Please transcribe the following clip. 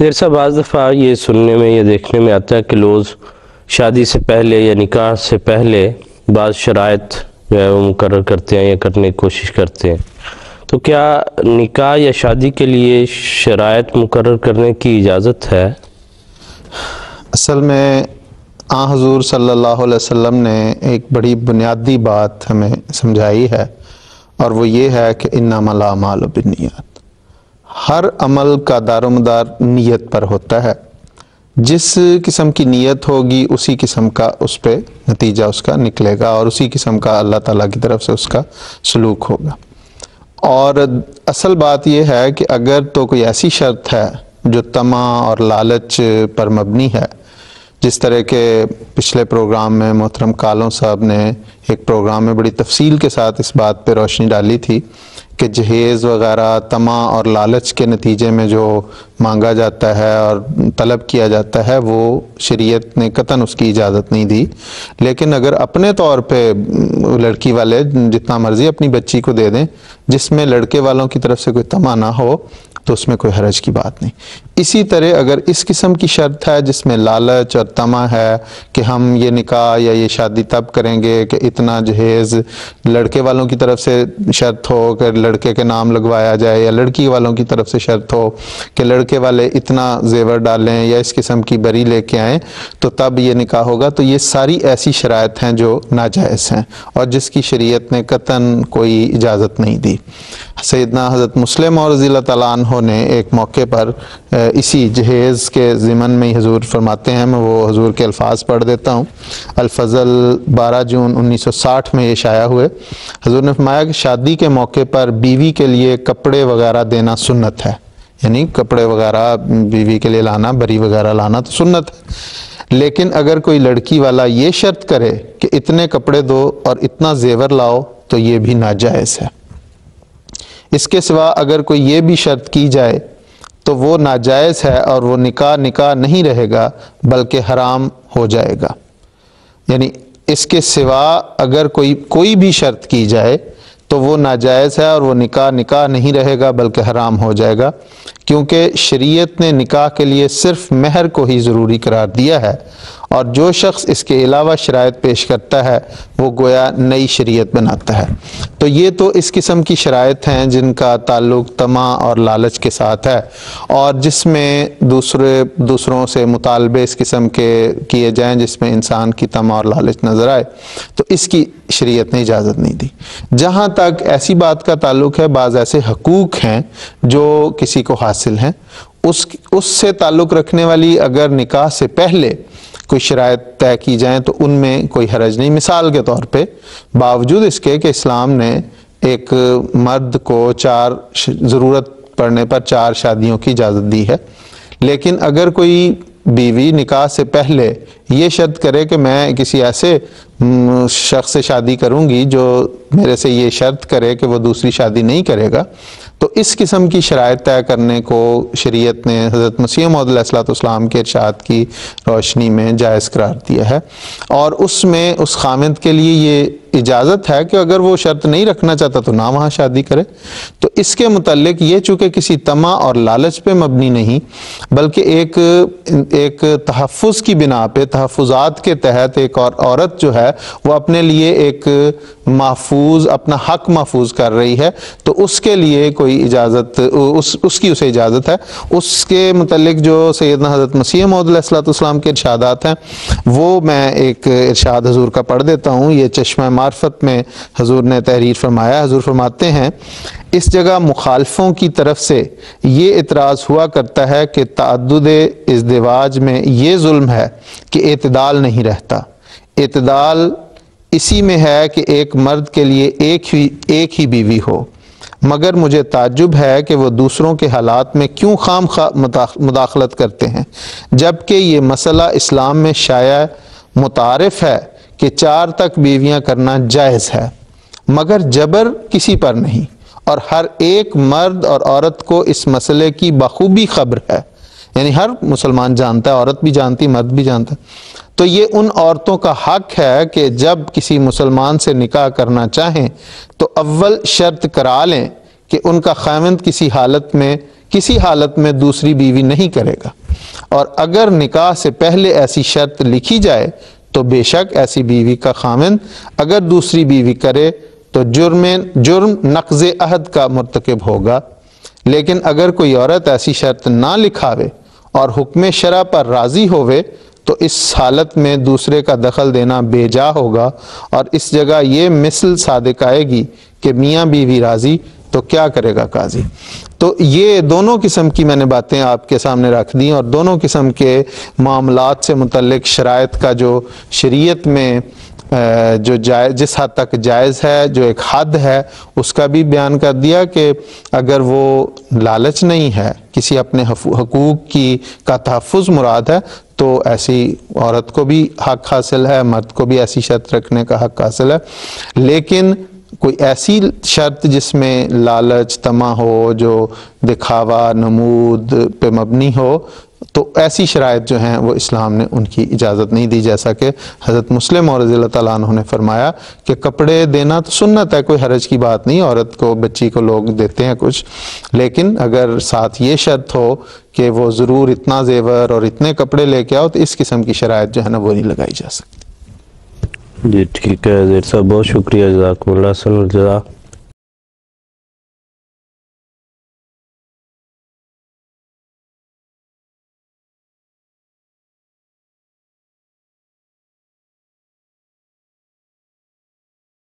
دیر صاحب بعض دفعہ یہ سننے میں یا دیکھنے میں آتا ہے کہ لوگ شادی سے پہلے یا نکاح سے پہلے بعض شرائط جو ہے وہ مقرر کرتے ہیں یا کرنے کی کوشش کرتے ہیں، تو کیا نکاح یا شادی کے لیے شرائط مقرر کرنے کی اجازت ہے؟ اصل میں حضور صلی اللہ علیہ وسلم نے ایک بڑی بنیادی بات ہمیں سمجھائی ہے، اور وہ یہ ہے کہ انما الاعمال بالنیات، ہر عمل کا دار و مدار نیت پر ہوتا ہے۔ جس قسم کی نیت ہوگی اسی قسم کا اس پہ نتیجہ اس کا نکلے گا، اور اسی قسم کا اللہ تعالیٰ کی طرف سے اس کا سلوک ہوگا۔ اور اصل بات یہ ہے کہ اگر تو کوئی ایسی شرط ہے جو طمع اور لالچ پر مبنی ہے، جس طرح کے پچھلے پروگرام میں محترم کالوں صاحب نے ایک پروگرام میں بڑی تفصیل کے ساتھ اس بات پہ روشنی ڈالی تھی کہ جہیز وغیرہ طمع اور لالچ کے نتیجے میں جو مانگا جاتا ہے اور طلب کیا جاتا ہے، وہ شریعت نے قطعاً اس کی اجازت نہیں دی۔ لیکن اگر اپنے طور پہ لڑکی والے جتنا مرضی اپنی بچی کو دے دیں، جس میں لڑکے والوں کی طرف سے کوئی طمع نہ ہو، تو اس میں کوئی حرج کی بات نہیں۔ اسی طرح اگر اس قسم کی شرط ہے جس میں لالچ اور طمع ہے کہ ہم یہ نکاح یا یہ شادی تب کریں گے کہ اتنا جہیز لڑکے والوں کی طرف سے شرط ہو کہ لڑکے کے نام لگوایا جائے، یا لڑکی والوں کی طرف سے شرط ہو کہ لڑکے والے اتنا زیور ڈالیں یا اس قسم کی بری لے کے آئیں تو تب یہ نکاح ہوگا، تو یہ ساری ایسی شرائط ہیں جو ناجائز ہیں اور جس کی شریعت نے قطعاً کوئی اجازت نہیں دی۔ سیدنا حضرت مسلم رضی اللہ تعالیٰ عنہ نے ایک موقع پر اسی جہیز کے ضمن میں ہی حضور فرماتے ہیں، میں وہ حضور کے الفاظ پڑھ دیتا ہوں۔ الفضل 12 جون 1960 میں یہ شائع ہوئے۔ حضور نے فرمایا کہ شادی کے موقع پر بیوی کے لیے کپڑے وغیرہ دینا سنت ہے، یعنی کپڑے وغیرہ بیوی کے لیے لانا، بری وغیرہ لانا تو سنت ہے۔ لیکن اگر کوئی لڑکی والا یہ شرط کرے کہ اتنے کپڑے دو اور اتنا زیور لاؤ تو یہ بھی ناجائز ہے۔ اس کے سوا اگر کوئی یہ بھی شرط کی جائے تو وہ ناجائز ہے اور وہ نکاح نہیں رہے گا بلکہ حرام ہو جائے گا۔ یعنی اس کے سوا اگر کوئی بھی شرط کی جائے تو وہ ناجائز ہے اور وہ نکاح نہیں رہے گا بلکہ حرام ہو جائے گا، کیونکہ شریعت نے نکاح کے لیے صرف مہر کو ہی ضروری قرار دیا ہے، اور جو شخص اس کے علاوہ شرائط پیش کرتا ہے وہ گویا نئی شریعت بناتا ہے۔ تو یہ تو اس قسم کی شرائط ہیں جن کا تعلق طمع اور لالچ کے ساتھ ہے، اور جس میں دوسروں سے مطالبے اس قسم کے کیے جائیں جس میں انسان کی طمع اور لالچ نظر آئے، تو اس کی شریعت نے اجازت نہیں دی۔ جہاں تک ایسی بات کا تعلق ہے، بعض ایسے حقوق ہیں جو کسی کو حاصل ہیں، اس سے تعلق رکھنے والی اگر نکاح سے پہلے کوئی شرائط طے کی جائیں تو ان میں کوئی حرج نہیں۔ مثال کے طور پہ باوجود اس کے کہ اسلام نے ایک مرد کو ضرورت پڑنے پر 4 شادیوں کی اجازت دی ہے، لیکن اگر کوئی بیوی نکاح سے پہلے یہ شرط کرے کہ میں کسی ایسے شخص سے شادی کروں گی جو میرے سے یہ شرط کرے کہ وہ دوسری شادی نہیں کرے گا، تو اس قسم کی شرائط طے کرنے کو شریعت نے حضرت مسیح موعود علیہ السلام کے ارشاد کی روشنی میں جائز قرار دیا ہے، اور اس میں اس خامند کے لیے یہ اجازت ہے کہ اگر وہ شرط نہیں رکھنا چاہتا تو نہ وہاں شادی کرے۔ تو اس کے متعلق یہ چونکہ کسی طمع اور لالچ پہ مبنی نہیں بلکہ ایک تحفظ کی بنا پہ، تحفظات کے تحت ایک اور عورت جو ہے وہ اپنے لیے ایک اپنا حق محفوظ کر رہی ہے، تو اس کے لیے کوئی اجازت اسے اجازت ہے۔ اس کے متعلق جو سیدنا حضرت مسیح موعود علیہ السلام کے ارشادات ہیں وہ میں ایک ارشاد حضور کا پڑھ دیتا ہوں۔ یہ چشمہ معرفت میں حضور نے تحریر فرمایا۔ حضور فرماتے ہیں، اس جگہ مخالفوں کی طرف سے یہ اعتراض ہوا کرتا ہے کہ تعدد ازدواج میں یہ ظلم ہے کہ اعتدال نہیں رہتا۔ اعتدال اسی میں ہے کہ ایک مرد کے لیے ایک ہی بیوی ہو، مگر مجھے تعجب ہے کہ وہ دوسروں کے حالات میں کیوں خام مداخلت کرتے ہیں، جبکہ یہ مسئلہ اسلام میں شائع متعارف ہے کہ 4 تک بیویاں کرنا جائز ہے، مگر جبر کسی پر نہیں، اور ہر ایک مرد اور عورت کو اس مسئلے کی بخوبی خبر ہے، یعنی ہر مسلمان جانتا ہے، عورت بھی جانتی، مرد بھی جانتا ہے۔ تو یہ ان عورتوں کا حق ہے کہ جب کسی مسلمان سے نکاح کرنا چاہیں تو اول شرط کرا لیں کہ ان کا خاوند کسی حالت میں دوسری بیوی نہیں کرے گا، اور اگر نکاح سے پہلے ایسی شرط لکھی جائے تو بے شک ایسی بیوی کا خاوند اگر دوسری بیوی کرے تو جرم نقض عہد کا مرتکب ہوگا، لیکن اگر کوئی عورت ایسی شرط نہ لکھاوے اور حکم شرع پر راضی ہوئے تو اس حالت میں دوسرے کا دخل دینا بے جا ہوگا، اور اس جگہ یہ مثل صادق آئے گی کہ میاں بیوی راضی تو کیا کرے گا قاضی۔ تو یہ دونوں قسم کی میں نے باتیں آپ کے سامنے رکھ دیں، اور دونوں قسم کے معاملات سے متعلق شرائط کا جو شریعت میں جو جس حد تک جائز ہے، جو ایک حد ہے، اس کا بھی بیان کر دیا کہ اگر وہ لالچ نہیں ہے، کسی اپنے حقوق کا تحفظ مراد ہے، تو ایسی عورت کو بھی حق حاصل ہے، مرد کو بھی ایسی شرط رکھنے کا حق حاصل ہے۔ لیکن کوئی ایسی شرط جس میں لالچ، طمع ہو، جو دکھاوا، نمود پہ مبنی ہو، تو ایسی شرائط جو ہیں وہ اسلام نے ان کی اجازت نہیں دی، جیسا کہ حضرت مسلم رضی اللہ تعالیٰ عنہ نے فرمایا کہ کپڑے دینا تو سنت ہے، کوئی حرج کی بات نہیں، عورت کو، بچی کو لوگ دیتے ہیں کچھ، لیکن اگر ساتھ یہ شرط ہو کہ وہ ضرور اتنا زیور اور اتنے کپڑے لے کے آؤ، تو اس قسم کی شرائط جو ہے نا وہ نہیں لگائی جا سکتی۔ جی ٹھیک ہے زیر صاحب، بہت شکریہ، جزاکم اللہ خیر۔